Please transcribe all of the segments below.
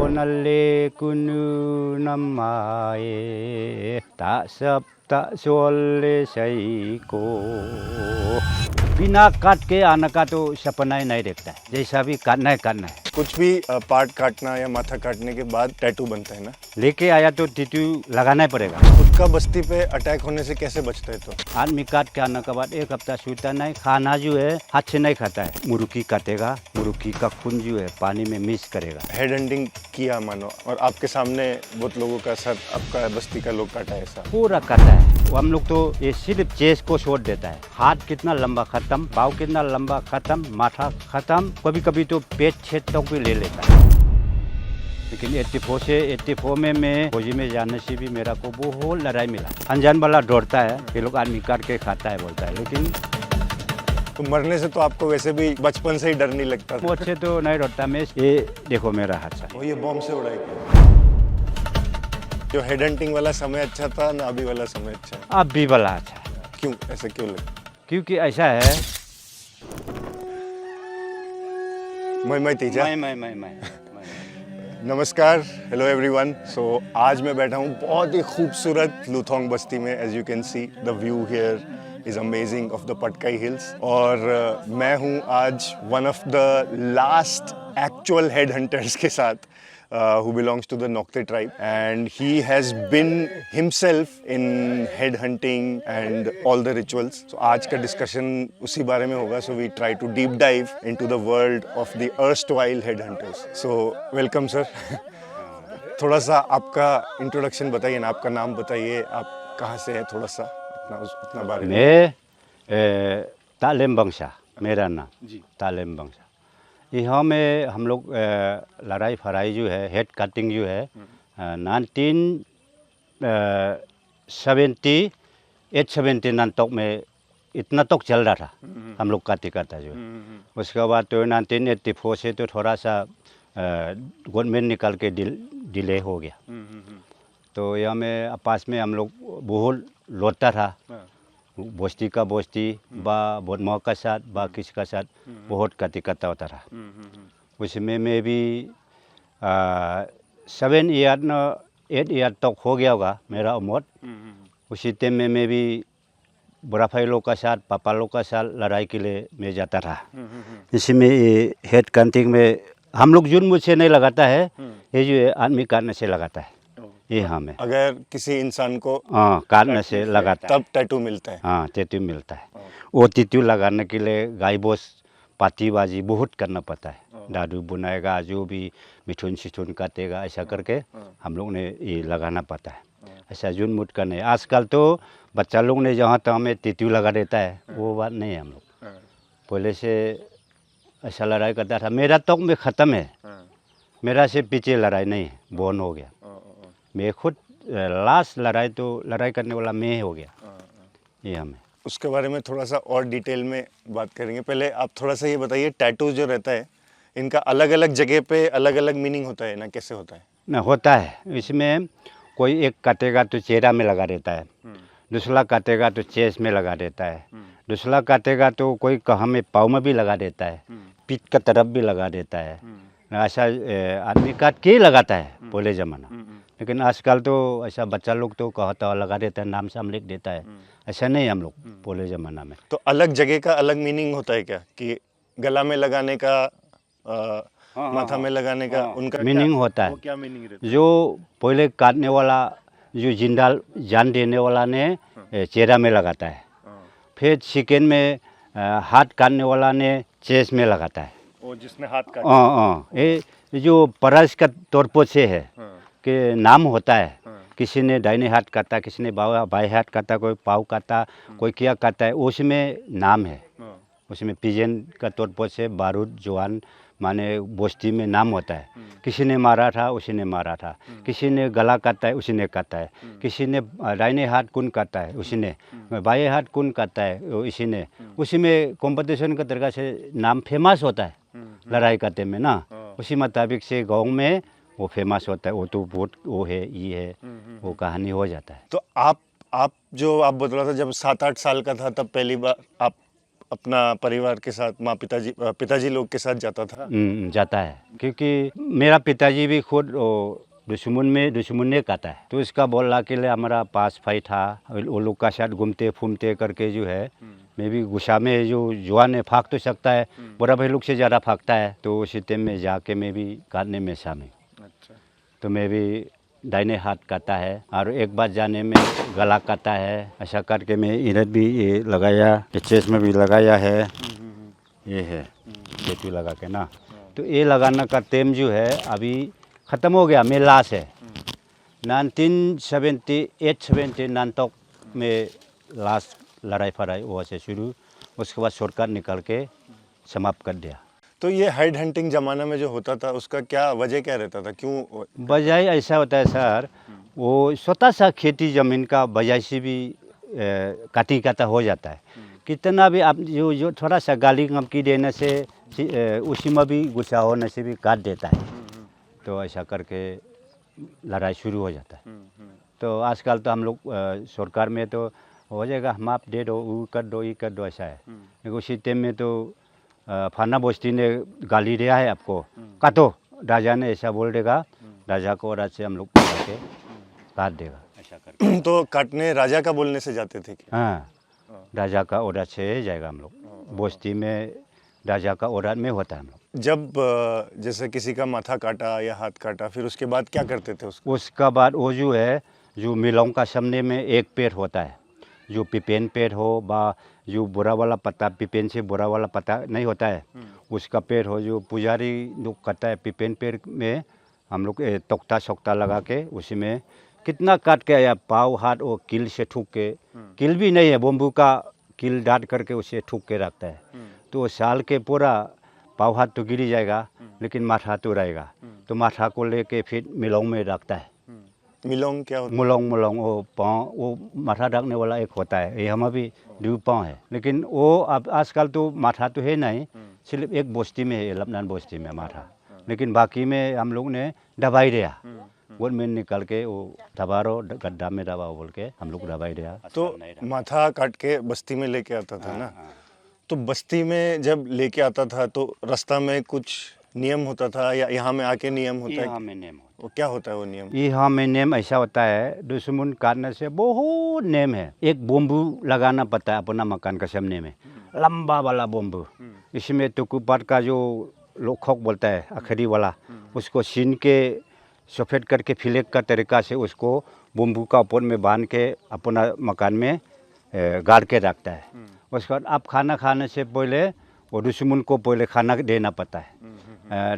Nalle kunu namae tak sep tak सोले सही को बिना काट के आने का तो सपना ही नहीं देखता है। जैसा भी काटना है कुछ भी पार्ट काटना या माथा काटने के बाद टैटू बनता है ना। लेके आया तो टैटू लगाना ही पड़ेगा। खुद का बस्ती पे अटैक होने से कैसे बचते हैं? तो आदमी काट के आने के बाद एक हफ्ता सूता नहीं, खाना जो है हाथ से नहीं खाता है। मुर्गी काटेगा, मुर्गी का खून जो है पानी में मिक्स करेगा। हेड हंटिंग किया मानो, और आपके सामने बहुत लोगों का सर आपका बस्ती का लोग काटा है, ऐसा पूरा काटा है। हम लोग तो ये सिर्फ चेस्ट को छोड़ देता है। हाथ कितना लंबा खत्म, पाँव कितना लंबा खत्म, माथा खत्म, कभी कभी तो पेट छेद तक भी ले लेता है। लेकिन 84 से 84 में मैं फौजी में जाने से भी मेरा को बहुत लड़ाई मिला। अनजान वाला डरता है, ये लोग आदमी काट के खाता है बोलता है, लेकिन तो मरने से तो आपको वैसे भी बचपन से ही डर नहीं लगता? वो अच्छे तो नहीं डरता मैं। ये देखो मेरा हादसा, वो ये बॉम्ब से उड़ाई क्या? जो हेड हंटिंग वाला समय अच्छा था ना अभी वाला समय अच्छा है? अब भी वाला अच्छा है। क्यों, ऐसा क्यों लगा? क्योंकि ऐसा है मैं तीजा। मैं नमस्कार, हेलो एवरीवन। सो आज मैं बैठा हूँ बहुत ही खूबसूरत लुथोंग बस्ती में। As you can see the view here is amazing of the Patkai hills. और मैं हूँ आज one of the last actual head hunters के साथ who belongs to the Nokte tribe, and he has been himself in head hunting and all the rituals. So आज का discussion उसी बारे में होगा. So we try to deep dive into the world of the erstwhile head hunters. So welcome sir. थोड़ा सा आपका introduction बताइए ना, आपका नाम बताइए, आप कहाँ से हैं, थोड़ा सा अपना बारे में। मैं तालेम बंशा, मेरा नाम जी तालेम बंशा। यहाँ में हम लोग लड़ाई फराई जो है, हेड कटिंग जो है 1979 तक में इतना तक चल रहा था। हम लोग काटे करता जो है। उसके बाद तो 1984 से तो थोड़ा सा गवर्नमेंट निकाल के डिले हो गया। तो यहाँ में पास में हम लोग बहुत लौटता था, बस्ती का बस्ती बा बदमाव का साथ बा किसी का साथ बहुत काटी करता होता था। उसमें मैं भी 7 ईयर न 8 ईयर तक हो गया होगा मेरा उम्र। उसी टाइम में मैं भी बड़ा भाई लोग का साथ, पापा लोग का साथ लड़ाई के लिए मैं जाता था। इसमें हेड कटिंग में हम लोग जुर्म से नहीं लगाता है, ये जो आदमी काटने से लगाता है। ये हमें अगर किसी इंसान को काटने से लगाता है तब टैटू मिलता है। हाँ, टैटू मिलता है। वो टैटू लगाने के लिए गाय बोस पातीबाजी बहुत करना पड़ता है। दादू बुनाएगा, जो भी मिठुन सिठुन काटेगा, ऐसा करके हम लोग ने ये लगाना पड़ता है। ऐसा जुन मुट का नहीं। आजकल तो बच्चा लोग ने जहाँ तक हमें टैटू लगा देता है, वो बात नहीं है। हम लोग पहले से ऐसा लड़ाई करता था। मेरा तक में ख़त्म है, मेरा से पीछे लड़ाई नहीं है, बॉन हो गया। मैं खुद लास्ट लड़ाई करने वाला मैं हो गया। ये हमें उसके बारे में थोड़ा सा और डिटेल में बात करेंगे। पहले आप थोड़ा सा ये बताइए, टैटू जो रहता है इनका अलग अलग जगह पे अलग अलग मीनिंग होता है ना, कैसे होता है? ना होता है, इसमें कोई एक काटेगा तो चेहरा में लगा देता है, दूसरा काटेगा तो चेस्ट में लगा देता है, दूसरा काटेगा तो कोई कहाँ में पाँव में भी लगा देता है, पीठ का तरफ भी लगा देता है। ऐसा आदमी काट के लगाता है पहले ज़माना। लेकिन आजकल तो ऐसा बच्चा लोग तो कहता लगा देता है, नाम साम लिख देता है। ऐसा नहीं हम लोग पहले ज़माना में। तो अलग जगह का अलग मीनिंग होता है क्या, कि गला में लगाने का, माथा में लगाने का उनका मीनिंग होता है? क्या मीनिंग रहता है? जो पहले काटने वाला, जो जिंदा जान देने वाला ने चेहरा में लगाता है। फिर सेकेंड में हाथ काटने वाला ने चेस्ट में लगाता है। वो जिसने हाथ काटा। ये जो परस का तौर पर से है कि नाम होता है। किसी ने दाहिने हाथ काटा, किसी ने बाएं हाथ काटा, कोई पाँव काटा, कोई क्या काटा है, उसमें नाम है। उसमें पिजन का तौर पर से बारूद जवान माने बस्ती में नाम होता है। किसी ने मारा था, उसी ने मारा था। किसी ने गला काटा है, उसी ने काटा है। किसी ने दाहिने हाथ कौन काटा है, उसी ने। बाएं हाथ कौन काटा है, इसी ने। उसी में कंपटीशन का तरीका से नाम फेमस होता है लड़ाई काटे में ना। उसी मुताबिक से गाँव में वो फेमस होता है। वो तो बहुत वो है, ये है, वो कहानी हो जाता है। तो आप जो आप बता रहा था, जब 7-8 साल का था तब पहली बार आप अपना परिवार के साथ पिताजी लोग के साथ जाता था? जाता है, क्योंकि मेरा पिताजी भी खुद दुश्मन कहता है, तो इसका बोलने के लिए हमारा पास भाई था, वो लोग का साथ घूमते फूमते करके जो है, मैं भी गुस्सा में जो जवान है भाग तो सकता है, बड़ा भाई लोग से ज़्यादा भागता है, तो उसी टाइम में जाके मैं भी काटने में शामिल। अच्छा। तो मैं भी दाहिने हाथ काटा है, और एक बार जाने में गला काटा है, ऐसा करके मैं इधर भी ये लगाया, चेस्ट में भी लगाया है, ये है पेटी लगा के ना। तो ये लगाने का टाइम जो है अभी ख़त्म हो गया, मैं लास्ट है 1978-79 तक में लास्ट लड़ाई फड़ाई वहाँ से शुरू, उसके बाद सरकार निकल के समाप्त कर दिया। तो ये हाइड हंटिंग जमाना में जो होता था उसका क्या वजह क्या रहता था, क्यों? बजाय ऐसा होता है सर, वो छोटा सा खेती ज़मीन का बजाय से भी काटी काटा हो जाता है, कितना भी आप जो थोड़ा सा गाली गमकी देने से उसी में भी गुस्सा होने से भी काट देता है, तो ऐसा करके लड़ाई शुरू हो जाता है। तो आजकल तो हम लोग सरकार में तो हो जाएगा, हम आप दे दो, वो कर दो, ये कर दो, ऐसा है। लेकिन उसी टाइम में तो फाना बस्ती ने गाली दिया है आपको, काटो, राजा ने ऐसा बोल देगा, राजा को राज से हम लोग पकड़ के काट देगा, ऐसा करके। तो काटने राजा का बोलने से जाते थे क्या? हाँ, राजा का ऑर्डर से जाएगा हम लोग, बस्ती में राजा का ऑर्डर में होता है हम लोग। जब जैसे किसी का माथा काटा या हाथ काटा, फिर उसके बाद क्या करते थे उसको? उसका बाद वो जो है, जो मिलों का सामने में एक पेड़ होता है, जो पिपेन पेड़ हो बा जो बुरा वाला पत्ता, पिपेन से बुरा वाला पत्ता नहीं होता है, उसका पेड़ हो, जो पुजारी लोग करता है, पिपेन पेड़ में हम लोग तख्ता सोख्ता लगा के उसी में कितना काट के आया, पाव हाथ और किल से ठूक के, किल भी नहीं है, बम्बू का किल डाट करके उसे ठूक के रखता है, तो साल के पूरा पाव हाथ तो गिर जाएगा, लेकिन माथा तो रहेगा, तो माथा को लेके फिर मिलों में रखता है। मिलोंग क्या होता है? मुलोंग वो पाँव, वो माथा रखने वाला एक होता है, ये हमें भी दो पाँव है, लेकिन वो अब आजकल तो माथा तो है नहीं, सिर्फ एक बस्ती में है, लपनान बस्ती में माथा, लेकिन बाकी में हम लोग ने दबाई दिया, वो में निकल के वो दबारो गड्ढा में दबाओ बोल के हम लोग दबाई दिया। तो माथा काट के बस्ती में लेके आता था ना, तो बस्ती में जब लेके आता था तो रास्ता में कुछ नियम होता था या यहाँ में आके नियम होता है? यहाँ में नेम वो क्या होता है वो नियम? यहाँ में नेम ऐसा होता है, दुश्मन काटने से बहुत नेम है। एक बम्बू लगाना पड़ता है अपना मकान के सामने में, लंबा वाला बम्बू, इसमें टुकुपाट का जो लोखोक बोलता है आखिरी वाला, उसको छीन के सफ़ेद करके फिलेक का तरीका से उसको बम्बू का ऊपर में बांध के अपना मकान में गाड़ के रखता है। उसके बाद आप खाना खाने से पहले वो दुश्मन को पहले खाना देना पड़ता है,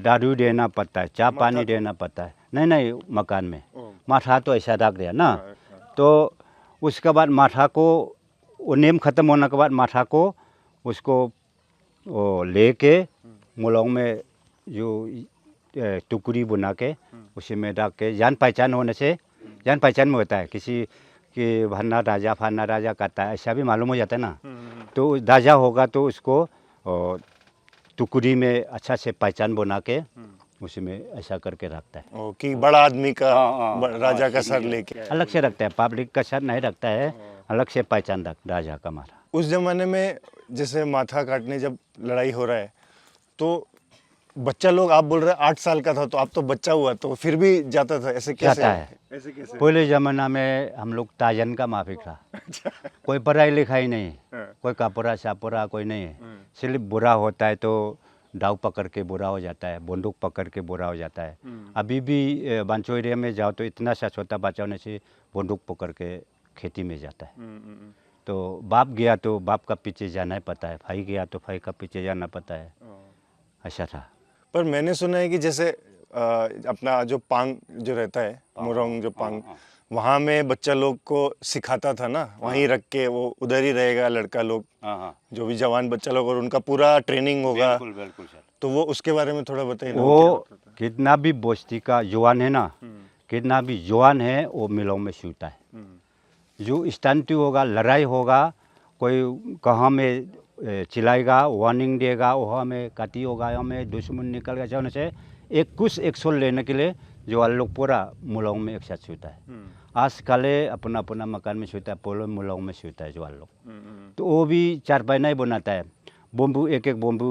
दारू देना पड़ता है, चाय पानी देना पड़ता है। नहीं मकान में माथा तो ऐसा रख दिया ना, तो उसके बाद माथा को वो नेम ख़त्म होने के बाद माथा को उसको वो लेके मुलौंग में जो टुकड़ी बना के उसी में रख के, जान पहचान होने से, जान पहचान में होता है किसी कि भन्ना राजा फाना राजा करता है, ऐसा भी मालूम हो जाता है ना, तो राजा होगा तो उसको टुकड़ी में अच्छा से पहचान बना के उसी में ऐसा करके रखता है। कि बड़ा आदमी का राजा का सर लेके अलग से रखता है, पब्लिक का सर नहीं रखता है, अलग से पहचान रख राजा का माथा। उस जमाने में जैसे माथा काटने जब लड़ाई हो रहा है तो बच्चा लोग, आप बोल रहे हैं 8 साल का था, तो आप तो बच्चा हुआ तो फिर भी जाता था, ऐसे कैसे? जाता है। ऐसे कैसे? पहले ज़माना में हम लोग ताजन का माफिक था, कोई पढ़ाई लिखाई नहीं, कोई कपड़ा सापड़ा कोई नहीं है, सिर्फ बुरा होता है तो दाव पकड़ के बुरा हो जाता है, बंदूक पकड़ के बुरा हो जाता है। अभी भी बांचो एरिया में जाओ तो इतना सा छोटा बच्चा होने से बंदूक पकड़ के खेती में जाता है। तो बाप गया तो बाप का पीछे जाना ही पड़ता है, भाई गया तो भाई का पीछे जाना पड़ता है, ऐसा था। पर मैंने सुना है कि जैसे अपना जो पांग जो रहता है, मुरोंग जो पांग, वहाँ में बच्चा लोग को सिखाता था ना, वहीं रख के वो उधर ही रहेगा लड़का लोग, जो भी जवान बच्चा लोग, और उनका पूरा ट्रेनिंग होगा। बिल्कुल सर। तो वो उसके बारे में थोड़ा बताइए ना। वो कितना भी बस्ती का जवान है ना, कितना भी जवान है वो मिलों में छूटा है। जो स्टंट होगा, लड़ाई होगा, कोई कहाँ में चिल्लाएगा, वार्निंग देगा, वहाँ में काटी होगा, वहाँ में दुश्मन निकल गया, जाने से एक कुछ एक्शन लेने के लिए जवान लोग पूरा मुलांग में एक साथ सोता है। आज काले अपना अपना मकान में सोता है, पोलो मुलांग में सोता है जवान लोग। तो वो भी चारपाई नहीं बनाता है, बम्बू एक एक बम्बू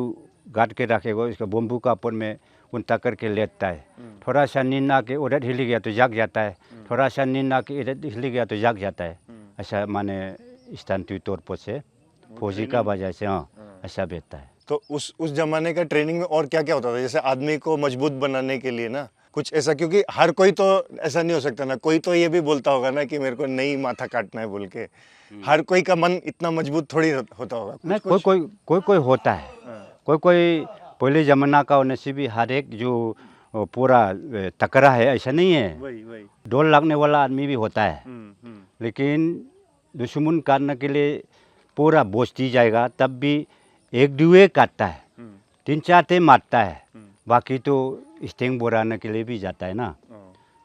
गाड़ के रखेगा, इसका बम्बू का ऊपर में उल्टा करके लेटता है। थोड़ा सा नींद आके उधर हिल गया तो जाग जाता है, थोड़ा सा नींद आके इधर हिल गया तो जाग जाता है। ऐसा माने स्थानीय तौर पर से फौजी का वजह से हाँ ऐसा बेहता है। तो उस जमाने का ट्रेनिंग में और क्या क्या होता था, जैसे आदमी को मजबूत बनाने के लिए ना कुछ ऐसा, क्योंकि हर कोई तो ऐसा नहीं हो सकता ना, कोई तो ये भी बोलता होगा ना कि मेरे को नहीं माथा काटना है बोल के, हर कोई का मन इतना मजबूत थोड़ी होता होगा। नहीं, कोई होता है, कोई पहले जमाना का होने से भी हर एक जो पूरा तकड़ा है ऐसा नहीं है। डोर लगने वाला आदमी भी होता है, लेकिन दुश्मन काटने के लिए पूरा बोझती जाएगा, तब भी एक दुए काटता है, 3-4 मारता है, बाकी तो स्टिंग बोराने के लिए भी जाता है ना,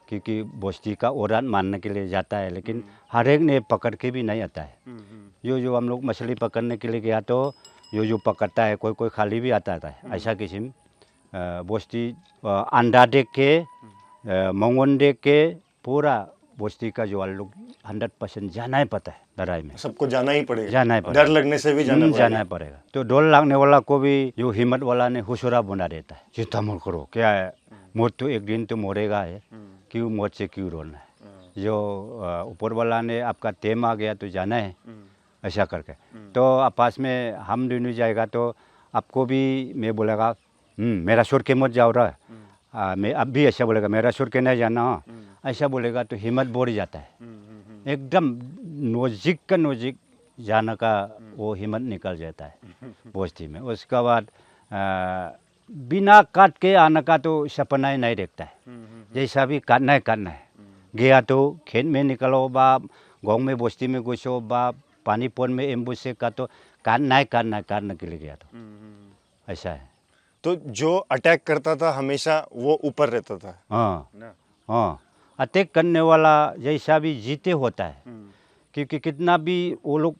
क्योंकि बोस्ती का औरत मारने के लिए जाता है, लेकिन हर एक ने पकड़ के भी नहीं आता है। जो हम लोग मछली पकड़ने के लिए गया तो जो पकड़ता है, कोई खाली भी आता है, ऐसा किस्म बोस्ती अंडा देख के मंगन देख के पूरा बोस्ती का जो लोग 100% जाना ही पता है लड़ाई में, सबको जाना ही पड़ेगा, जाना ही पड़ेगा, डर लगने से भी जाना पड़ेगा। तो डर लगने वाला को भी जो हिम्मत वाला ने हुसुरा बना देता है, चिंता मत करो, क्या है मौत तो एक दिन तो मरेगा है, क्यों मौत से क्यों रोना है, जो ऊपर वाला ने आपका टेम आ गया तो जाना है, ऐसा करके। तो आपस में हम दोनों जाएगा तो आपको भी मैं बोलेगा मेरा छोड़ के मत जाओ रहा, मैं अब भी ऐसा बोलेगा मेरा छोड़ के नहीं जाना, ऐसा बोलेगा तो हिम्मत बढ़ जाता है, एकदम नज़दीक का नज़दीक जाने का वो हिम्मत निकल जाता है बोस्ती में। उसके बाद बिना काट के आने का तो सपना ही नहीं देखता है, जैसा भी काटना है, गया तो खेत में निकलो बा गाँव में बोस्ती में घुसो बा पानीपत में एम्बुश से का तो काटने के लिए गया तो ऐसा है। तो जो अटैक करता था हमेशा वो ऊपर रहता था। हाँ, अटैक करने वाला जैसा भी जीते होता है, क्योंकि कितना भी वो लोग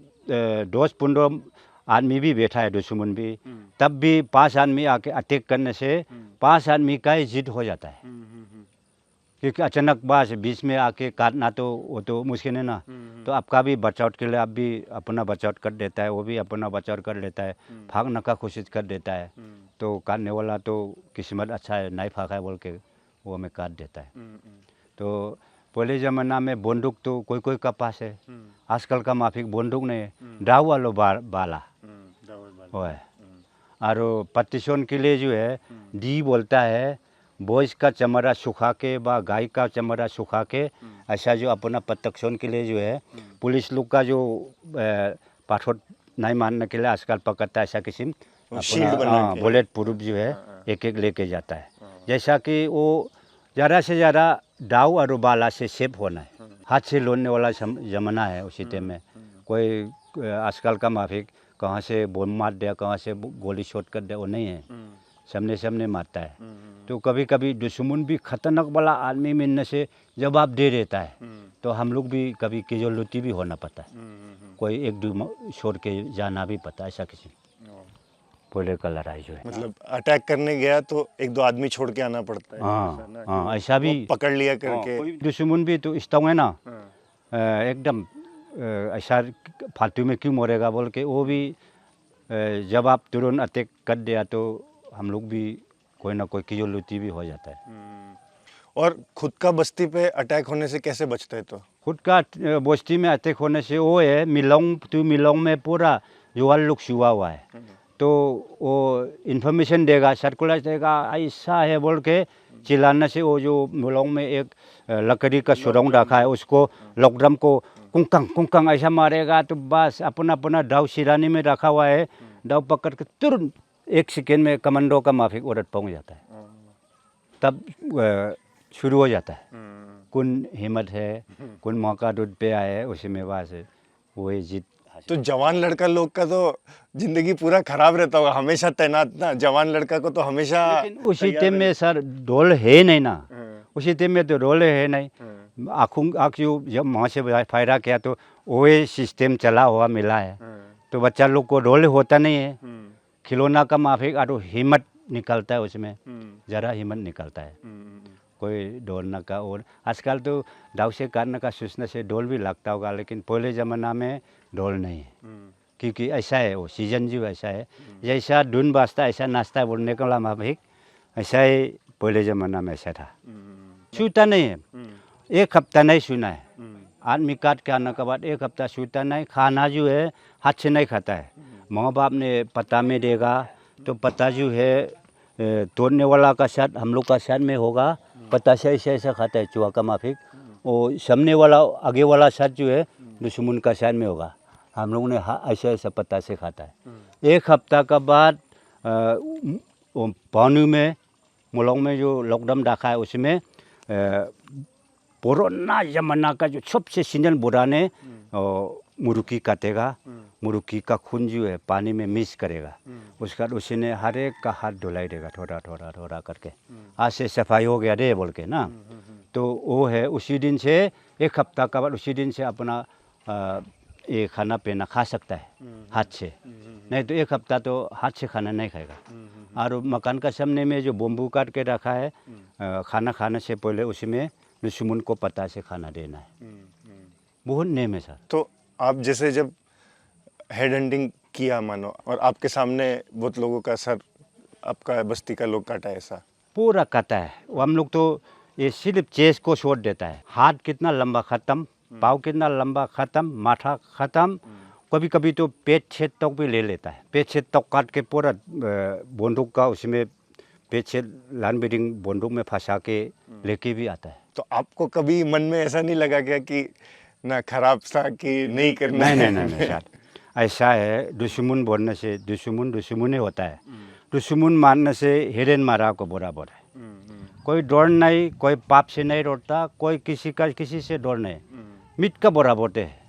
10-15 आदमी भी बैठा है दुश्मन भी, तब भी 5 आदमी आके अटैक करने से 5 आदमी का ही जीत हो जाता है, क्योंकि अचानक बस बीच में आके काटना तो वो तो मुश्किल है ना। तो आपका भी बचाव के लिए आप भी अपना बचाव कर देता है, वो भी अपना बचाव कर लेता है, भागने का कोशिश कर देता है, तो काटने वाला तो किस्मत अच्छा है नहीं भागा है बोल के वो हमें काट देता है। तो पहले ज़माना में बंदूक तो कोई का पास है, आजकल का माफिक बंदूक नहीं है, दाव वालों बाला वो है। और पटिशन के लिए जो है डी बोलता है, भैंस का चमड़ा सुखा के बा गाय का चमड़ा सुखा के, ऐसा जो अपना प्रोटेक्शन के लिए जो है पुलिस लोग का जो पाथर नहीं मारने के लिए आजकल पकड़ता है, ऐसा किस्म बुलेट प्रूफ जो है एक लेके जाता है, जैसा कि वो ज़्यादा से ज़्यादा दाव और बाला से सेफ होना है, हाथ से लोने वाला जमाना है उसी टाइम में। कोई आजकल का माफिक कहाँ से बम मार दिया, कहाँ से गोली शॉट कर दिया, वो नहीं है, सामने मारता है। तो कभी कभी दुश्मन भी खतरनाक वाला आदमी मिलने से जवाब दे देता है, तो हम लोग भी कभी कैजुअलिटी भी होना पड़ता है, कोई एक दो छोड़ के जाना भी पता है, ऐसा किसी पहले का लड़ाई जो है। मतलब अटैक करने गया तो 1-2 आदमी छोड़ के आना पड़ता है। हाँ, ऐसा भी पकड़ लिया करके। दुश्मन भी तो स्ट्रांग है ना, एकदम ऐसा फालतू में क्यों मरेगा बोल के वो भी जब आप तुरंत अटैक कर दिया तो हम लोग भी कोई ना कोई कैजुअलिटी भी हो जाता है। और खुद का बस्ती पे अटैक होने से कैसे बचते हैं? तो खुद का बस्ती में अटैक होने से वो है मिलोंग में पूरा युवा लोग छुआ हुआ है, तो वो इन्फॉर्मेशन देगा, सर्कुलर देगा, ऐसा है बोल के चिल्लाने से वो जो मिलोंग में एक लकड़ी का सुरंग रखा है उसको लॉकड्रम को कुंकंग ऐसा मारेगा, तो बस अपना दाव सिरानी में रखा हुआ है, दाव पकड़ के तुरंत 1 सेकेंड में कमांडो का माफिक औरत पहुँच जाता है, तब शुरू हो जाता है। कौन हिम्मत है, कौन मौका दूध पे आए, उसी में बस वही जीत। तो जवान लड़का लोग का तो जिंदगी पूरा खराब रहता होगा, हमेशा तैनात ना, जवान लड़का को तो हमेशा। उसी टाइम में सर रोल है नहीं ना, उसी टाइम में तो रोल है नहीं, आँख जब वहाँ से फायरा किया तो वही सिस्टम चला हुआ मिला है, तो बच्चा लोग को रोल होता नहीं है, खिलौना का माफिक और हिम्मत निकलता है उसमें, ज़रा हिम्मत निकलता है, कोई दौड़ने का। और आजकल तो दाव से काटने का सोचने से डर भी लगता होगा, लेकिन पहले ज़माना में डर नहीं है, क्योंकि ऐसा है वो सीजन जो ऐसा है, जैसा धुन बाजता ऐसा नाचता बोलने का माफिक, ऐसा ही पहले ज़माना में ऐसा था। सूता नहीं है, एक हफ्ता नहीं सुना है। आदमी काट के आने के बाद एक हफ्ता सूता नहीं। खाना जो है हाथ से नहीं खाता है, माँ बाप ने पता में देगा, तो पता जो है तोड़ने वाला का साथ हम लोग का साथ में होगा, पता से ऐसा ऐसा खाता है चूहा का माफिक। और सामने वाला आगे वाला साथ जो है दुश्मन का साथ में होगा, हम लोग ने ऐसा ऐसा पता से खाता है। एक हफ्ता का बाद पानी में मुलौंग में जो लॉकडाउन रखा है उसमें पुराना जमाना का जो सबसे सीजन बुराने मुर्गी काटेगा, मुर्गी का खून जो है पानी में मिक्स करेगा, उसका उसी ने हर एक का हाथ धुलाई देगा थोड़ा थोड़ा थोड़ा करके, आज से सफाई हो गया रे बोल के ना। तो वो है उसी दिन से एक हफ्ता का बाद उसी दिन से अपना ये खाना पीना खा सकता है हाथ से, नहीं तो एक हफ्ता तो हाथ से खाना नहीं खाएगा। और मकान का सामने में जो बम्बू काट के रखा है, खाना खाने से पहले उसमें दुश्मन को पता से खाना देना है। बहुत नेम है सर। तो आप जैसे जब हेड हंटिंग किया मानो, और आपके सामने बहुत लोगों का सर आपका बस्ती का लोग काटा, ऐसा पूरा काटा है वो। हम लोग तो ये सिर्फ चेस्ट को छोड़ देता है, हाथ कितना लंबा ख़त्म, पाँव कितना लंबा ख़त्म, माथा ख़त्म, कभी कभी तो पेट छेद तक भी ले लेता है। पेट छेद तक काट के पूरा बंदूक का उसमें पेट छेद लान बीडिंग बंदूक में फंसा के लेके भी आता है। तो आपको कभी मन में ऐसा नहीं लगा क्या कि ना खराब सा कि नहीं करना है? नहीं सर, ऐसा है दुश्मन बोलने से दुश्मन ही होता है। दुश्मन मारने से हिरन मारा को बराबर है। कोई डर नहीं, कोई पाप से नहीं डरता, कोई किसी से डर नहीं, मिट का बराबर है।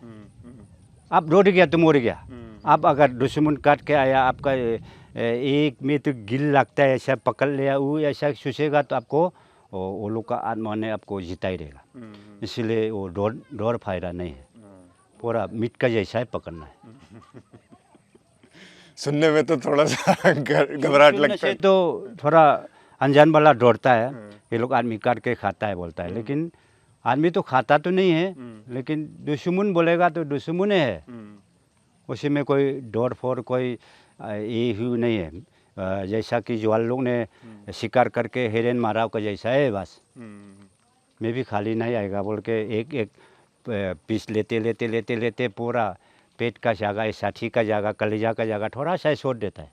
आप डर गया तो मर गया। आप अगर दुश्मन काट के आया, आपका एक में तो गिल लगता है, ऐसा पकड़ लिया, वो ऐसा सोचेगा तो आपको वो लोग का आत्मा ने आपको जिता ही देगा। इसलिए वो डर फायदा नहीं है, पूरा मिट का जैसा ही पकड़ना है। सुनने में तो थोड़ा सा घबराहट लगता है। तो थोड़ा अनजान वाला डरता है, ये लोग आदमी काट के खाता है बोलता है, लेकिन आदमी तो खाता तो नहीं है, लेकिन दुश्मन बोलेगा तो दुश्मन है, उसी में कोई डर फोर कोई ये ही नहीं है। जैसा कि जवान लोग ने शिकार करके हिरन मारा का जैसा है, बस मैं भी खाली नहीं आएगा बोल के एक एक पीस लेते पूरा पेट का जगह, साथी का जगह, कलेजा का जगह थोड़ा सा छोड़ देता है।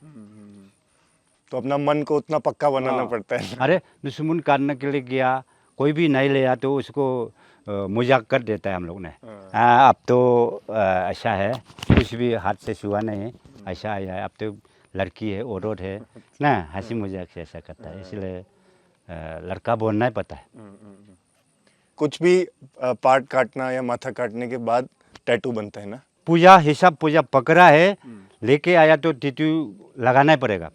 तो अपना मन को उतना पक्का बनाना पड़ता है। अरे दुश्मन काटने के लिए गया, कोई भी नहीं लिया तो उसको मजाक कर देता है हम लोग ने। अब तो ऐसा है, कुछ भी हाथ से छुआ नहीं, ऐसा आया है, अब तो लड़की है, औरत है ना, हंसी मजाक से ऐसा करता है, इसलिए लड़का बोलना ही पता है। कुछ भी पार्ट काटना या माथा काटने के बाद टैटू बनता है ना? पूजा हिसाब पूजा पकड़ा है, लेके आया तो टैटू लगाना ही पड़ेगा,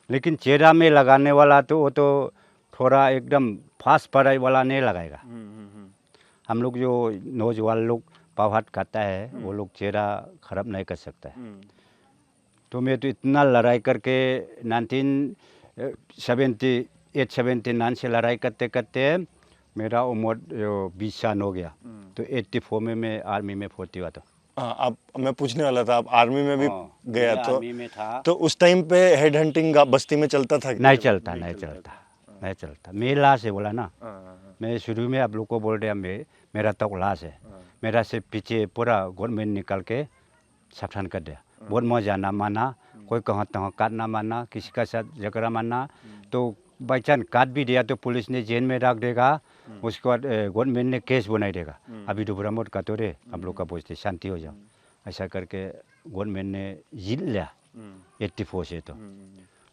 लेकिन चेहरा में लगाने वाला तो वो तो थोड़ा एकदम फास्ट पढ़ाई वाला नहीं लगाएगा। हम लोग जो नौजवान लोग पाव हाथ खाता है, वो लोग चेहरा खराब नहीं कर सकता है। तो मैं तो इतना लड़ाई करके 1979 से लड़ाई करते करते मेरा उम्र 20 साल हो गया, तो 84 में मैं आर्मी में भर्ती हुआ था। आप, मैं पूछने वाला था, आप आर्मी में भी गया तो? आर्मी में था। तो उस टाइम पे हेड हंटिंग बस्ती में चलता था? नहीं चलता। मेरी लाश है बोला ना, मैं शुरू में आप लोग को बोल रहा मेरा तो लाश है, मेरा से पीछे पूरा गवर्नमेंट निकल के सावधान कर दिया। बहुत मजा ना माना, कोई कहाँ तहाँ काटना माना, किसी का साथ झगड़ा माना, तो बाई चांस काट भी दिया तो पुलिस ने जेल में रख देगा, उसके बाद गवर्नमेंट ने केस बनाई देगा, अभी दोबारा मत काटो रे, हम लोग का बोझते शांति हो जाओ, ऐसा करके गवर्नमेंट ने जीत लिया 84 से। तो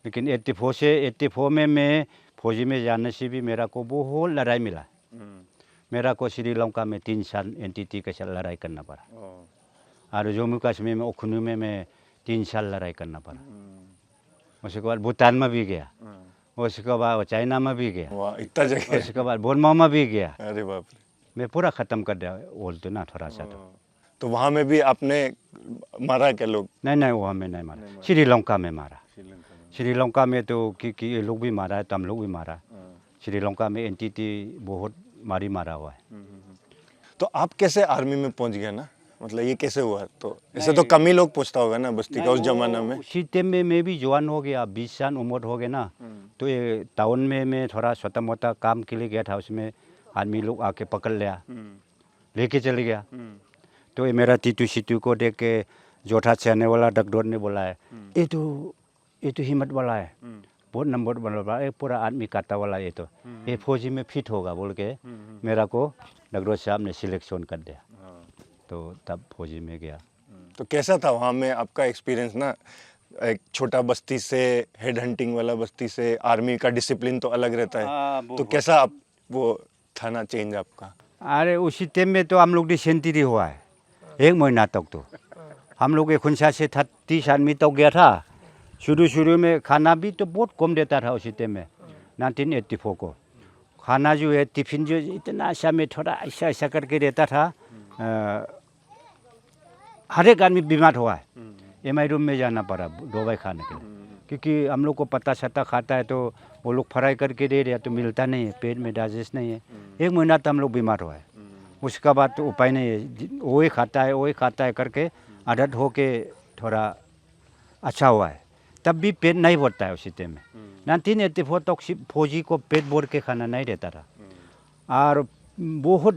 लेकिन 84 में मैं फौजी में जाने से भी मेरा को बहुत लड़ाई मिला। मेरा को श्रीलंका में 3 साल एनटीटी के साथ लड़ाई करना पड़ा, और जम्मू कश्मीर में ओखनू में मैं 3 साल लड़ाई करना पड़ा। उसके बाद भूटान में भी गया, उसके बाद चाइना में भी गया, वाह, इतना जगह। उसके बाद बर्मा में भी गया। अरे बाप रे, मैं पूरा ख़त्म कर दिया बोलते ना थोड़ा सा। तो वहाँ में भी आपने मारा क्या लोग? नहीं वहाँ में नहीं मारा, श्रीलंका में मारा। श्रीलंका में तो कि ये लोग भी मारा है तो हम लोग भी मारा, श्रीलंका में एनटीटी बहुत मारा हुआ है। तो आप कैसे आर्मी में पहुंच गए ना, मतलब ये कैसे हुआ? तो ऐसे तो कम ही लोग पूछता होगा ना बस्ती का उस जमाना में। उसी टाइम में मैं भी जवान हो गया, 20 साल उम्र हो गया ना। तो ये टाउन में मैं थोड़ा छोटा मोटा काम के लिए गया था, उसमें आदमी लोग आके पकड़ लिया, लेके चले गया। तो ये मेरा टीटू सीटू को देख के जोधा चढ़ने वाला डगडोर ने बोला है, ये तो हिम्मत वाला है, बहुत नंबर वाला है, पूरा आदमी काटा वाला है, ये फौजी में फिट होगा बोल के मेरा को डगडोर साहब ने सिलेक्शन कर दिया। तो तब फौजी में गया। तो कैसा था वहाँ में आपका एक्सपीरियंस ना, एक छोटा बस्ती से हेड हंटिंग वाला बस्ती से आर्मी का डिसिप्लिन तो अलग रहता है। तो कैसा आप वो था ना चेंज आपका? अरे उसी टाइम में तो हम लोग डिसेंट्री हुआ है 1 महीना तक। तो हम लोग एक खुंसा से 30 आदमी तक गया था। शुरू में खाना भी तो बहुत कम देता था उसी टाइम में 1984 को। खाना जो है टिफिन जो इतना ऐसा में थोड़ा ऐसा करके देता था। हर एक आदमी बीमार हुआ है, एमआई रूम में जाना पड़ा दवाई खाने के लिए, क्योंकि हम लोग को पता सता खाता है तो वो लोग फ्राई करके दे रहे तो मिलता नहीं है, पेट में डाइजेस्ट नहीं है। 1 महीना तो हम लोग बीमार हुआ है। उसका बाद तो उपाय नहीं है, वही खाता है करके आदत हो के थोड़ा अच्छा हुआ है। तब भी पेट नहीं भरता है उसी टाइम में। 1984 तक फौजी को पेट भर के खाना नहीं देता था, और बहुत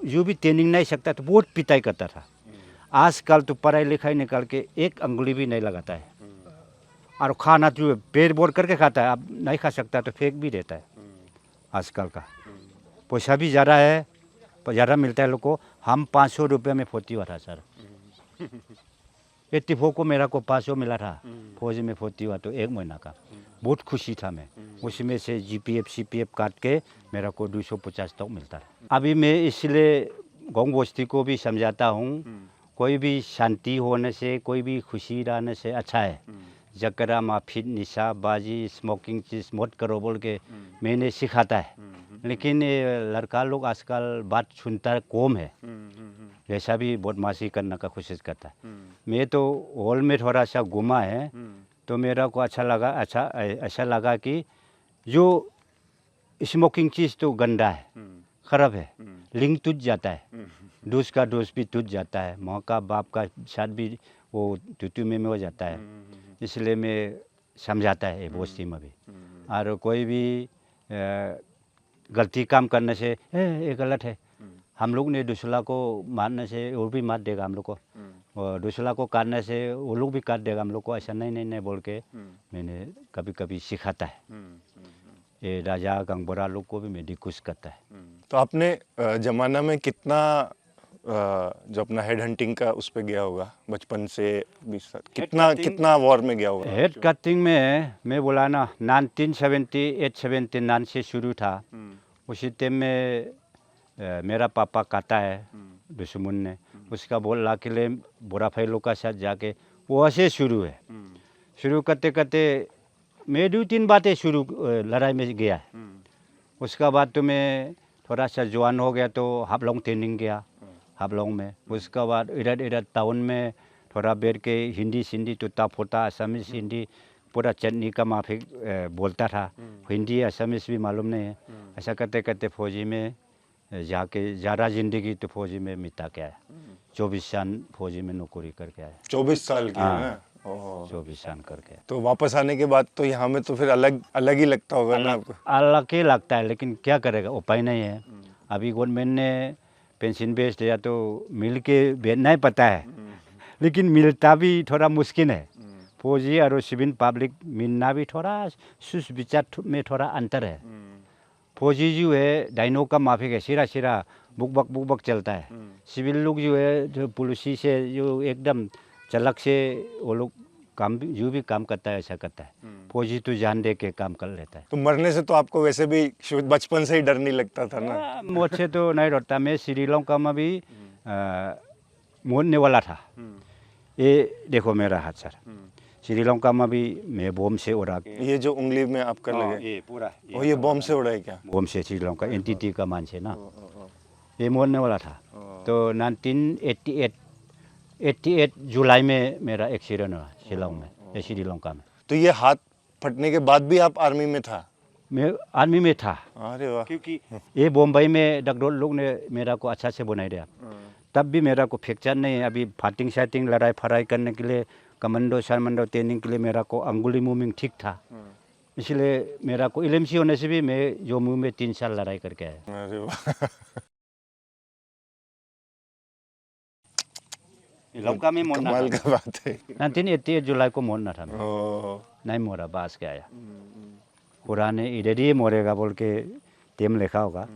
जो भी ट्रेनिंग नहीं सकता तो बहुत पिटाई करता था। आजकल तो पढ़ाई लिखाई निकाल के एक अंगुली भी नहीं लगाता है, और खाना जो पेट भर करके खाता है, अब नहीं खा सकता तो फेंक भी देता है। आजकल का पैसा भी ज़्यादा है, ज़्यादा मिलता है लोग को। हम 500 रुपये में फौजी हुआ था सर। 84 को मेरा को 500 मिला था, फौजी में फौजी हुआ तो 1 महीना का। बहुत खुशी था मैं। उसमें से जीपीएफ सीपीएफ काट के मेरा को 250 तक मिलता है। अभी मैं इसलिए गाँव बस्ती को भी समझाता हूँ, कोई भी शांति होने से, कोई भी खुशी रहने से अच्छा है। जकरा माफिक निशा बाजी स्मोकिंग चीज़ मत करो बोल के मैंने सिखाता है, लेकिन ये लड़का लोग आजकल बात सुनता कम है। वैसा भी बदमाशी करने का कोशिश करता है। मैं तो हॉल में थोड़ा सा घूमा है तो मेरा को ऐसा लगा कि जो स्मोकिंग चीज़ तो गंदा है, खराब है, लिंग टूट जाता है, दोस्त का दोस्त भी टूट जाता है, माँ का बाप का साथ भी वो टूटू में हो जाता है। इसलिए मैं समझाता है बस्ती में भी। और कोई भी गलती काम करने से ये गलत है, हम लोग ने दूसरा को मारने से वो भी मार देगा हम लोग को, और दूसरा को काटने से वो लोग भी काट देगा हम लोग को। ऐसा नहीं बोल के मैंने कभी कभी सिखाता है। ये राजा गंगबरा लोग को भी मैं रिक्वेस्ट करता है। तो आपने ज़माना में कितना जो अपना हेड हंटिंग का उस पे गया होगा बचपन से 20 साल, कितना वॉर में गया होगा? हेड कटिंग में मैं बोला ना 1978-79 से शुरू था। उसी टाइम में मेरा पापा काटा है दुश्मन ने, उसका बोला के लिए बुरा भाई लोग का साथ जाके वो ऐसे शुरू है। शुरू करते करते मैं 2-3 बातें शुरू लड़ाई में गया है। उसका बाद तो मैं थोड़ा सा जवान हो गया तो हाफलॉन्ग ट्रेनिंग गया हाफलॉन्ग में। उसका बाद इधर टाउन में थोड़ा बैठ के हिंदी सिंधी टूटा फूटा असमीज हिंदी पूरा चटनी का माफी बोलता था। हिंदी असमीज भी मालूम नहीं है। ऐसा करते करते फौजी में जाके ज़्यादा ज़िंदगी तो फौजी में मिटा के आया। 24 साल फौजी में नौकरी करके आया। 24 साल की है ना? 24 साल करके। तो वापस आने के बाद तो यहाँ में तो फिर अलग ही लगता होगा ना आपको? अलग ही लगता है, लेकिन क्या करेगा, उपाय नहीं है। अभी गवर्नमेंट ने पेंशन बेच दिया तो मिल के भेजना ही पता है, लेकिन मिलता भी थोड़ा मुश्किल है। फौजी और सिविल पब्लिक मिलना भी थोड़ा सुस विचार में थोड़ा अंतर है। फौजी जो है डाइनो का माफिक है, सिरा बुक चलता है। सिविल लोग जो है जो पुलिस से जो एकदम चलक से वो लोग काम भी जो भी काम करता है ऐसा करता है। फौजी तो जान दे के काम कर लेता है। तो मरने से तो आपको वैसे भी बचपन से ही डर नहीं लगता था ना? मुझसे तो नहीं डरता। मैं श्रीलंका में भी मरने वाला था। ये देखो मेरा हाथ सर, श्रीलंका में भी मैं बम से उड़ा। ये जो उंगली में आपका लगे ये पूरा ये बम से उड़ा है क्या? बम से श्रीलंका एनटीटी का मान से ना, ये मरने वाला था। तो 1988 जुलाई में मेरा एक्सीडेंट हुआ शिलोंग में, श्रीलंका में। तो ये हाथ फटने के बाद भी आप आर्मी में था? मैं आर्मी में था, अरे वाह। क्योंकि ये बम्बई में डॉक्टर लोग ने मेरा को अच्छा से बनाई दिया। तब भी मेरा को फ्रैक्चर नहीं है। अभी फाइटिंग शाइटिंग लड़ाई फराई करने के लिए कमांडो शर्मंडो ट्रेनिंग के लिए मेरा को अंगुली मूविंग ठीक था, इसलिए मेरा को एलएमसी होने से भी मैं जम्मू में 3 साल लड़ाई करके आया। अरे वाह। लौका में मोड़ना कमाल था, का बात है। 1988 जुलाई को मोड़ना था मैं, ओह। नहीं मोड़ा, बास के आया। पुराने इधर ही मोड़ेगा बोल के टेम लिखा होगा।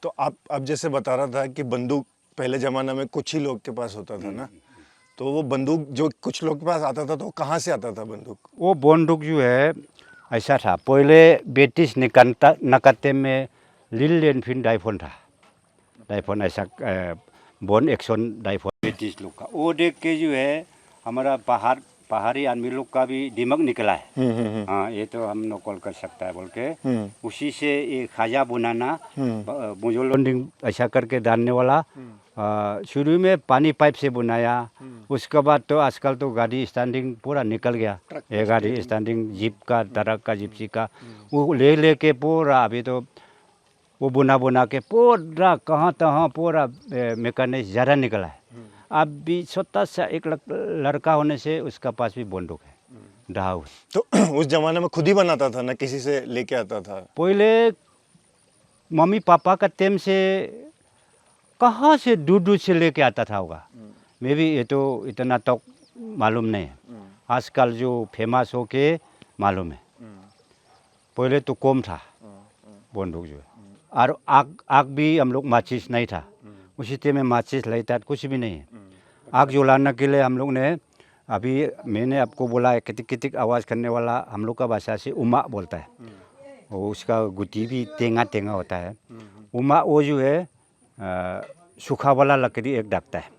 तो आप अब जैसे बता रहा था कि बंदूक पहले ज़माना में कुछ ही लोग के पास होता था ना, तो वो बंदूक जो कुछ लोग के पास आता था तो वो कहाँ से आता था बंदूक? वो बंदूक जो है ऐसा था, पहले ब्रिटिश नकाते में लिल एनफील्ड राइफल था, राइफल ऐसा बॉन एक्शन राइफल ब्रिटिश लोग का। वो देख के जो है हमारा पहाड़ी आदमी लोग का भी दिमाग निकला है, हाँ ये तो हम नकल कर सकता है बोल के, उसी से ये खाजा बनाना, मुजोलंडिंग ऐसा करके डालने वाला। शुरू में पानी पाइप से बनाया, उसके बाद तो आजकल तो गाड़ी स्टैंडिंग पूरा निकल गया, ये गाड़ी स्टैंडिंग जीप का, ट्रक का, जिप्सी का, वो ले के पूरा अभी तो वो बुना के पूरा कहाँ तहाँ पूरा मैकेनिक ज़्यादा निकला है। अब भी छोटा सा एक लड़का होने से उसका पास भी बंदूक है, ढाऊ। तो उस जमाने में खुद ही बनाता था ना, किसी से लेके आता था? पहले मम्मी पापा का टाइम से कहाँ से दूर दूर से लेके आता था होगा, मैं भी ये तो इतना तो मालूम नहीं है। आजकल जो फेमस हो के मालूम है, पहले तो कम था बंदूक जो है। और आग भी हम लोग माचिस नहीं था, उसी टाइम में माचिस लेता कुछ भी नहीं है। आग जलाने के लिए हम लोग ने, अभी मैंने आपको बोला है कितिक कितिक आवाज़ करने वाला हम लोग का भाषा से उमा बोलता है, वो उसका गुटी भी टेंगा टेंगा होता है। उमा वो जो है सूखा वाला लकड़ी एक डाकता है,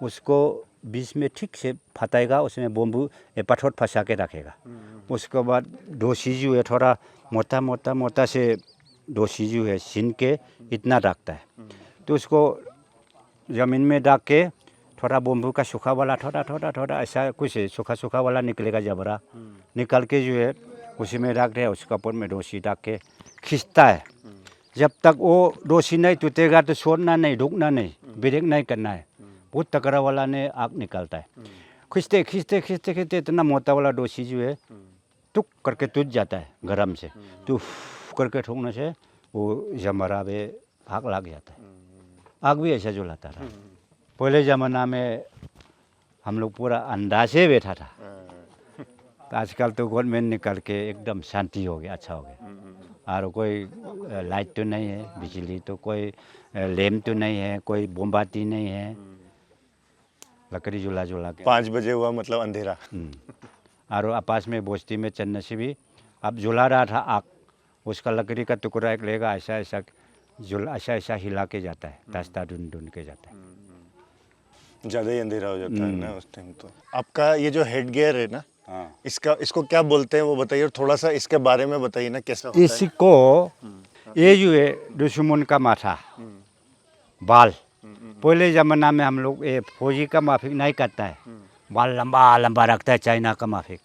उसको बीच में ठीक से फटाएगा, उसमें बम्बू पत्थर फंसा के रखेगा। उसके बाद डोसी जो है थोड़ा मोटा मोटा मोटा से डोसी जो है सीन के इतना रखता है, तो उसको ज़मीन में डाक के थोड़ा बम्बू का सूखा वाला थोड़ा ऐसा कुछ सूखा वाला निकलेगा, जबरा निकल के जो है उसी में रख दे, उसका ऊपर में डोसी डाक के खींचता है। जब तक वो डोसी नहीं टूटेगा तो छोड़ना नहीं, रुकना नहीं, ब्रेक नहीं करना है। बहुत तकड़ा वाला ने आग निकालता है, खींचते खींचते खींचते खींचते इतना मोटा वाला डोसी जो है टुक करके टूट जाता है गरम से, तो करके ठोकने से वो जमरा में आग लग जाता है। आग भी ऐसा जलाता था। पहले ज़माना में हम लोग पूरा अंदाजे बैठा था, आजकल तो गवर्नमेंट निकल के एकदम शांति हो गया, अच्छा हो गया। और कोई लाइट तो नहीं है, बिजली तो कोई लैम्प तो नहीं है, कोई मोमबत्ती नहीं है, लकड़ी जुला के 5 बजे हुआ मतलब अंधेरा। और आपस में बोस्ती में चलने से भी अब जुला रहा था आग, उसका लकड़ी का टुकड़ा एक लेगा, ऐसा ऐसा हिला के जाता है, रास्ता ढूंढ के जाता है। ज़्यादा ही अंधेरा हो जाता है ना उस टाइम। तो आपका ये जो हेड गियर है ना, हाँ, इसको क्या बोलते हैं वो बताइए, और थोड़ा सा इसके बारे में बताइए ना, कैसा होता है? इसको ये जो है दुश्मन का माथा, बाल, पहले ज़माना में हम लोग ये फौजी का माफिक नहीं करता है, बाल लंबा लंबा रखता है, चाइना का माफिक,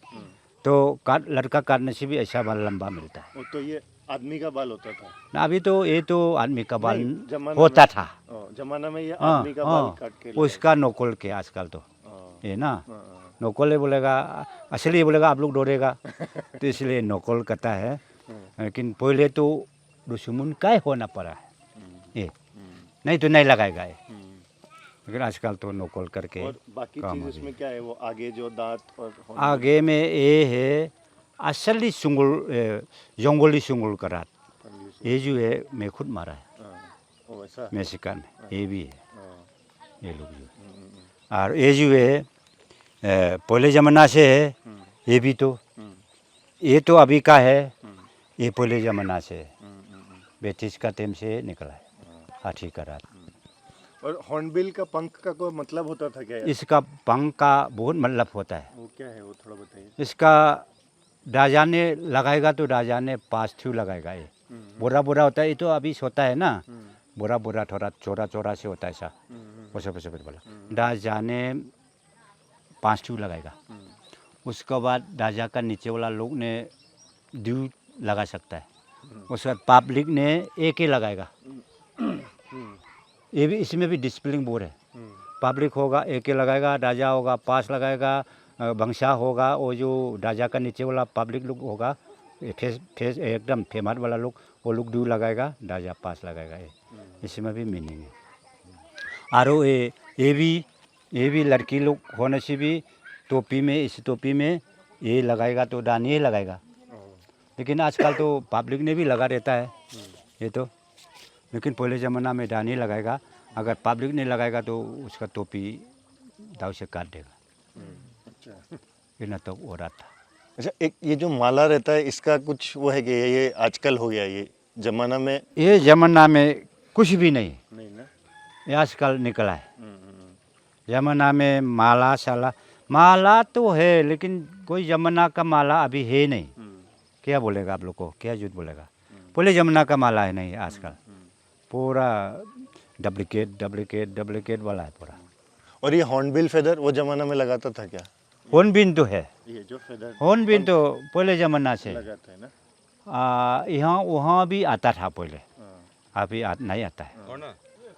तो लड़का काटने से भी ऐसा बाल लंबा मिलता है। तो ये आदमी का बाल होता था ना, अभी तो ये तो आदमी का बाल जमाना होता था, जमाना में ये हाँ, आदमी का बाल हाँ, काट के उसका नकल के आजकल तो ये ना नकल है बोलेगा, असली बोलेगा आप लोग डरेगा, तो इसलिए नकल करता है। लेकिन पहले तो दुश्मन का ही होना पड़ा है ये, नहीं तो नहीं लगाएगा ये, लेकिन आजकल तो नकल करके। और बाकी चीज इसमें क्या है, वो आगे जो दांत और आगे में ये है असली जंगली सुंगुल का रात, ये जो है मैं खुद मारा है वैसा मेक्सिकन में, ये भी है ये लोग जो है। और ये जो है पहले ज़माना से है, ये भी तो ये तो अभी का है, ये पहले ज़माना से है, ब्रिटिश का टाइम से निकला है हाथी का रात। और हॉर्नबिल का पंख का कोई मतलब होता था क्या? इसका पंख का बहुत मतलब होता है। वो क्या है, वो थोड़ा बताइए। इसका राजा ने लगाएगा तो राजा ने 5 ठू लगाएगा, ये बोरा होता है, ये तो अभी होता है ना, बोरा थोड़ा चौड़ा से होता है ऐसा, वैसे वाला राजा ने 5 ठू लगाएगा। उसके बाद राजा का नीचे वाला लोग ने लगा सकता है। उसके बाद पब्लिक ने एक ही लगाएगा। ये भी इसमें भी डिसिप्लिन बोर्ड है। पब्लिक होगा एक ही लगाएगा, राजा होगा पास लगाएगा, बंशा होगा, वो जो राजा का नीचे वाला पब्लिक लोग होगा, फेस एकदम फेमस वाला लोग, वो लोग डू लगाएगा, राजा पास लगाएगा। इसमें भी मीनिंग है। और ये भी लड़की लोग होने से भी टोपी में, इस टोपी में ये लगाएगा तो दानी ही लगाएगा। लेकिन आजकल तो पब्लिक ने भी लगा रहता है ये तो, लेकिन पहले ज़माना में दानी लगाएगा। अगर पब्लिक ने लगाएगा तो उसका टोपी दाव से काट देगा। ये ना तो हो रहा था। अच्छा, एक ये जो माला रहता है इसका कुछ वो है कि ये आजकल हो गया, ये जमाना में? ये ज़माना में कुछ भी नहीं ना, ये आजकल निकला है। जमाना में माला तो है, लेकिन कोई जमाना का माला अभी है नहीं। क्या बोलेगा आप लोग को, क्या झूठ बोलेगा? पहले जमाना का माला है नहीं आजकल, पूरा डुप्लीकेट वाला है पूरा। और ये हॉर्नबिल फेदर वो जमाना में लगाता था क्या? हॉर्नबिल तो है, ये जो फेदर हॉर्नबिल तो पहले ज़माना से लगाते हैं ना। यहाँ वहाँ भी आता था पहले, अभी नहीं आता है।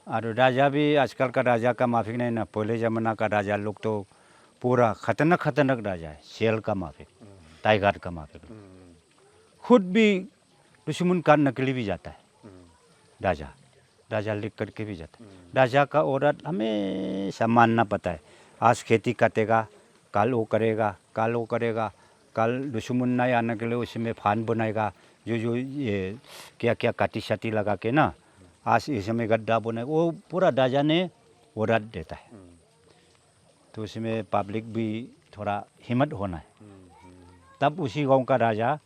और राजा भी आजकल का राजा का माफिक नहीं ना, पहले ज़माना का राजा लोग तो पूरा खतरनाक राजा है। शेर का माफिक, टाइगर का माफिक, खुद भी दुश्मन काटने के लिए भी जाता है। राजा लिख करके भी जाता है। राजा का औरत हमेशा मानना पता है। आज खेती काटेगा, कल वो करेगा, कल दुश्मन नहीं आने के लिए उसमें फान बनाएगा, जो ये क्या काटी शाटी लगा के ना, आज इसमें गड्ढा बनाएगा, वो पूरा राजा ने औरत देता है। तो उसमें पब्लिक भी थोड़ा हिम्मत होना है, तब उसी गांव का राजा,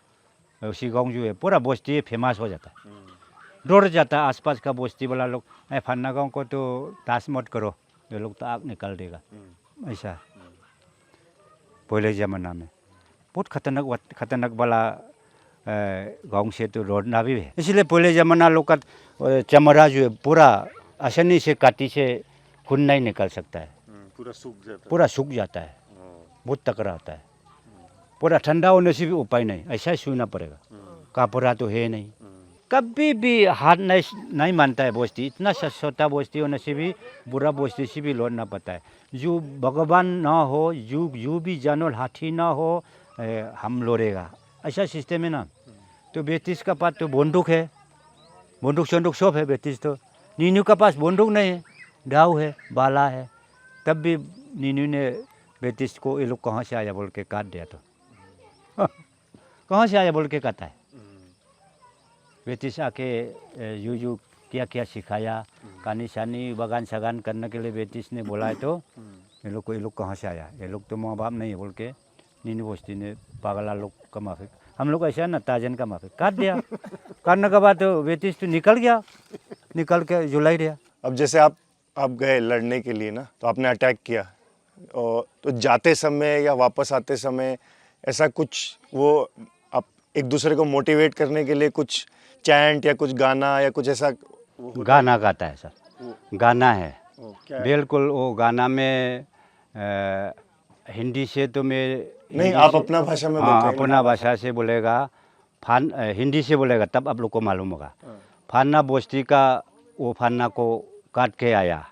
उसी गांव जो है पूरा बस्ती फेमस हो जाता है। डर जाता है आसपास का बस्ती वाला लोग, फन्ना गांव को तो टाच मत करो, ये लोग तो आग निकाल देगा। ऐसा पहले ज़माना में बहुत खतरनाक वाला गांव से तो लड़ना भी है। इसलिए पहले ज़माना लोग का चमड़ा जो है पूरा आसानी से काटी से खून नहीं निकल सकता है, पूरा सूख जाता है, बहुत तकड़ा होता है। पूरा ठंडा होने से भी उपाय नहीं, ऐसा ही सूना पड़ेगा। कपड़ा तो है नहीं, कभी भी हाथ नहीं मानता है बस्ती। इतना छोटा बस्ती होने से भी, बुरा बस्ती से भी लड़ना पड़ता है। जो भगवान ना हो, जो भी जानवर हाथी ना हो, हम लड़ेगा, ऐसा सिस्टम है ना। तो ब्रिटिश का पास तो बंदूक है, बंदूक सब है। ब्रिटिश तो नीनू का पास बंदूक नहीं है, दाव है, बाला है। तब भी नीनू ने ब्रिटिश को ये लोग कहाँ से आया बोल के काट दिया। तो कहाँ से आया बोल के कहता है। ब्रिटिश आके यू क्या सिखाया, कहानी शानी बगान सगान करने के लिए ब्रिटिश ने बोला है। तो ये लोग कहाँ से आया, ये लोग तो माँ बाप नहीं है बोल के नीनू बस्ती ने पागला लोग का माफिक, हम लोग ऐसा ना ताजन का माफिक काट दिया। काटने के बाद तो ब्रिटिश तो निकल के जुलाई दिया। अब जैसे आप गए लड़ने के लिए ना, तो आपने अटैक किया, और तो जाते समय या वापस आते समय ऐसा कुछ वो आप एक दूसरे को मोटिवेट करने के लिए कुछ चैंट या कुछ गाना या कुछ ऐसा? गाना गाता है सर, गाना है बिल्कुल। वो गाना में हिंदी से तो मैं नहीं, आप अपना भाषा में बताइए। अपना भाषा से बोलेगा, हिंदी से बोलेगा तब आप लोग को मालूम होगा। फाना बस्ती का वो फाना को काट के आया,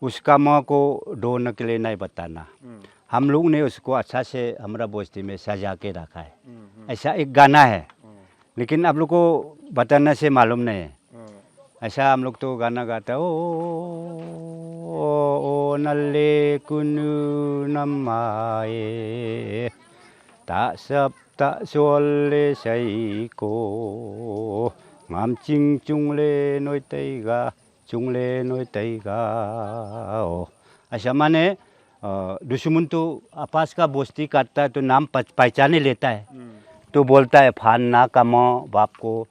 उसका माँ को ढोने के लिए नहीं बताना। हम लोग ने उसको अच्छा से हमारा बस्ती में सजा के रखा है। ऐसा एक गाना है, लेकिन आप लोग को बताने से मालूम नहीं है। ऐसा हम लोग तो गाना गाता है, ओ नल्ले कुनु नमाए ता सब ता सोले सही को ngam ching chung le noi teiga ओ। ऐसा माने दुश्मन तो आपस का बस्ती काटता है तो नाम पहचाने लेता है, तो बोलता है फाना का माँ बाप को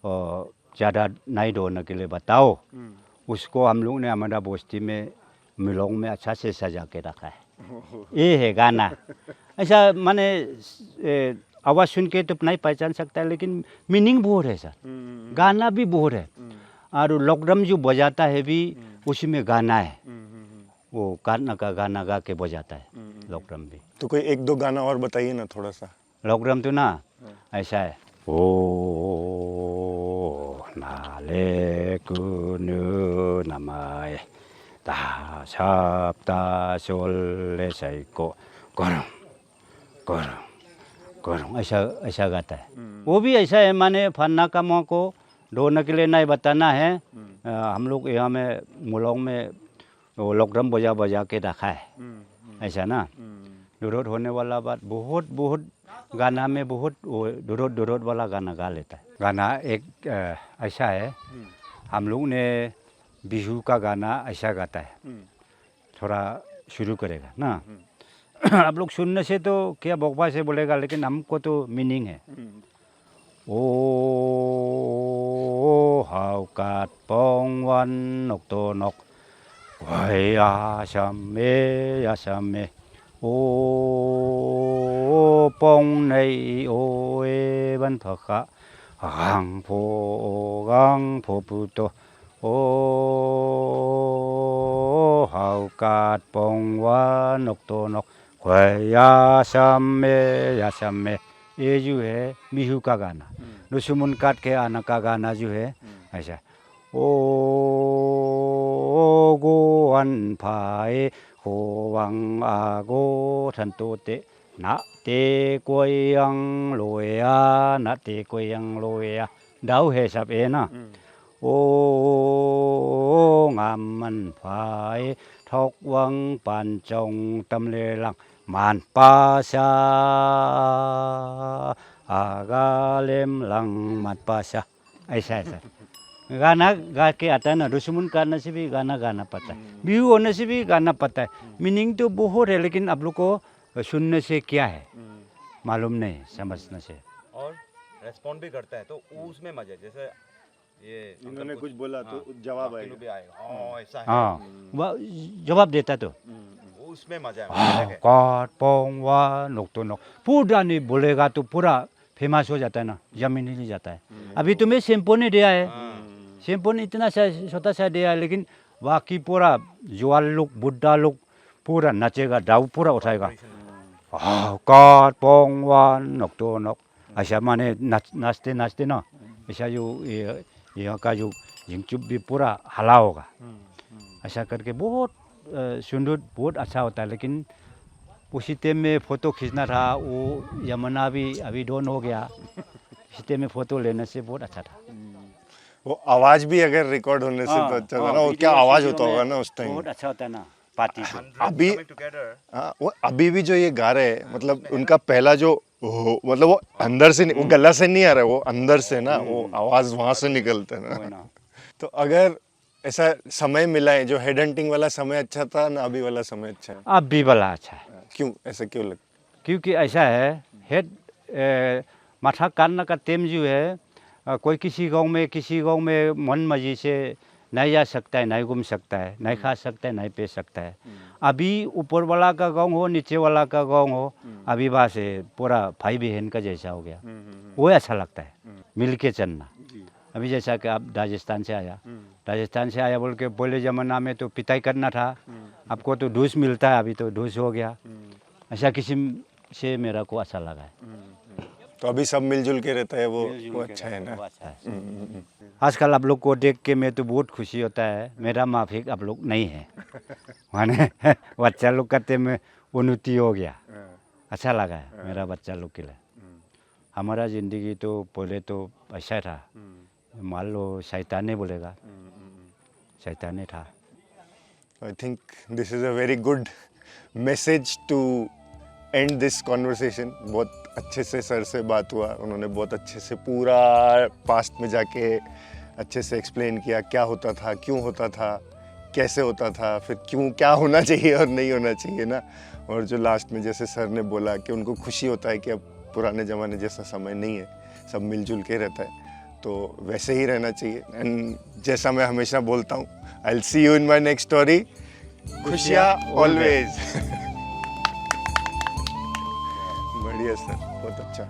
ज़्यादा नहीं ढोने के लिए बताओ। उसको हम लोग ने हमारा बस्ती में मिलोंग में अच्छा से सजा के रखा है। ये है गाना। ऐसा माने आवाज़ सुन के तो नहीं पहचान सकता है, लेकिन मीनिंग बहुत है सर। गाना भी बहुत है, और लॉकड्राम जो बजाता है भी उसमें गाना है, वो काटना का गाना गा के बजाता है लॉकड्राम भी। तो कोई एक दो गाना और बताइए ना थोड़ा सा। लॉकड्राम तो ना ऐसा है, ओ 나래 그누 나마에 다 잡다 솔레 사이고 거름 거름 करूँ ऐसा गाता है। वो भी ऐसा है, माने फन्ना कामों को ढोने के लिए नहीं बताना है। हम लोग यहाँ में मुलौंग में वो लॉकड्राम बजा बजा के रखा है, ऐसा ना। दुरोध होने वाला बात बहुत बहुत गाना में बहुत दुरोध दुरोध वाला गाना गा लेता है। गाना एक ऐसा है, हम लोग ने बिहू का गाना ऐसा गाता है, थोड़ा शुरू करेगा ना। आप लोग सुनने से तो क्या बकवा से बोलेगा, लेकिन हमको तो मीनिंग है। ओ हाउ काट पोंग वन नोक तो नोक वाई या शामे ओ पोंग नहीं ओ ए बन फका गांग फो पुतो ओ हाउ काट पोंग वन नोक तो नोक या शामे, ये जो है बिहू का गाना। दुश्मन काट के आना का गाना जो है ऐसा। ओ गो अन फाए हो वंग आगो संतोते ना ते कोई अंग लोया ना ते कोई अंग लोया, दाऊ है सब है ना। ओ ngam फाए थोक वंग पांचोंग तमले लंग मान पाशा आगालेम लंग मान पाशा, ऐसा ऐसा गाना गा के आता है ना। दुश्मन करने से भी गाना गाना पता है, बिहू होने से भी गाना पता है। मीनिंग तो बहुत है, लेकिन आप लोग को सुनने से क्या है मालूम नहीं, समझने से। और रेस्पॉन्ड भी करता है तो उसमें मजा है। जैसे ये इन्होंने कुछ बोला तो जवाब आएगा। ऐसा है। हाँ, वह जवाब देता तो उसमें मजा है। काट पोंग वा नोक तो नोक पूरा नहीं बोलेगा तो पूरा फेमस हो जाता है ना, जमीन ही नहीं जाता है। अभी तुम्हें शैम्पू ने दिया है, शैम्पू ने इतना सा छोटा सा दिया है, लेकिन बाकी पूरा जुआल लोग बुढ़ा लोग पूरा नचेगा, दाऊ पूरा उठाएगा। काट पोंग वा नोक तो नोक, ऐसा माने नाचते नाचते ना, ऐसा जो यहाँ का जो जिंगचुप भी पूरा हला होगा। ऐसा करके बहुत सुंदर, बहुत अच्छा होता है। लेकिन उसी टाइम में फ़ोटो खींचना था, वो यमुना भी अभी डोन हो गया। इसी टाइम में फ़ोटो लेने से बहुत अच्छा था। वो आवाज़ भी अगर रिकॉर्ड होने से तो अच्छा था ना। वो क्या आवाज़ होता होगा ना उस टाइम, बहुत अच्छा होता है ना पार्टी को। अभी हाँ, वो अभी भी जो ये गा रहे हैं, मतलब उनका पहला जो मतलब वो अंदर से वो गला से नहीं आ रहा है, वो अंदर से ना वो आवाज़ वहाँ से निकलता है ना। तो अगर ऐसा समय मिला है, जो हेड हंटिंग वाला समय अच्छा था ना अभी वाला समय अच्छा है? अभी वाला अच्छा है। क्यों ऐसा क्यों लगता? क्योंकि ऐसा है, हेड माथा काटने का टाइम जो है, कोई किसी गांव में मन मर्जी से नहीं जा सकता है, नहीं घूम सकता है, नहीं खा सकता है, नहीं पी सकता है। अभी ऊपर वाला का गांव हो, नीचे वाला का गांव हो, अभी बात है पूरा भाई बहन का जैसा हो गया। वो अच्छा लगता है मिल के चलना। अभी जैसा कि आप राजस्थान से आया बोल के पहले ज़माना में तो पिटाई करना था, आपको तो ढूस मिलता है, अभी तो ढूस हो गया। ऐसा किस्म से मेरा को अच्छा लगा है। तो अभी सब मिलजुल के रहता है, वो अच्छा है ना। आजकल आप लोग को देख के मैं तो बहुत खुशी होता है। मेरा माफिक आप लोग नहीं है, माने बच्चा लोग कहते में उन्नति हो गया, अच्छा लगा है मेरा बच्चा लोग के लिए। हमारा ज़िंदगी तो पहले तो ऐसा था, मान लो शैताने बोलेगा, शैताने था। I think this is a very good message to end this conversation. बहुत अच्छे से सर से बात हुआ, उन्होंने बहुत अच्छे से पूरा पास्ट में जाके अच्छे से एक्सप्लेन किया क्या होता था, क्यों होता था, कैसे होता था, फिर क्यों क्या होना चाहिए और नहीं होना चाहिए ना। और जो लास्ट में जैसे सर ने बोला कि उनको खुशी होता है कि अब पुराने ज़माने जैसा समय नहीं है, सब मिलजुल के रहता है, तो वैसे ही रहना चाहिए। एंड जैसा मैं हमेशा बोलता हूँ, I will see you in my next story. खुशियाँ ऑलवेज। बढ़िया सर, बहुत अच्छा।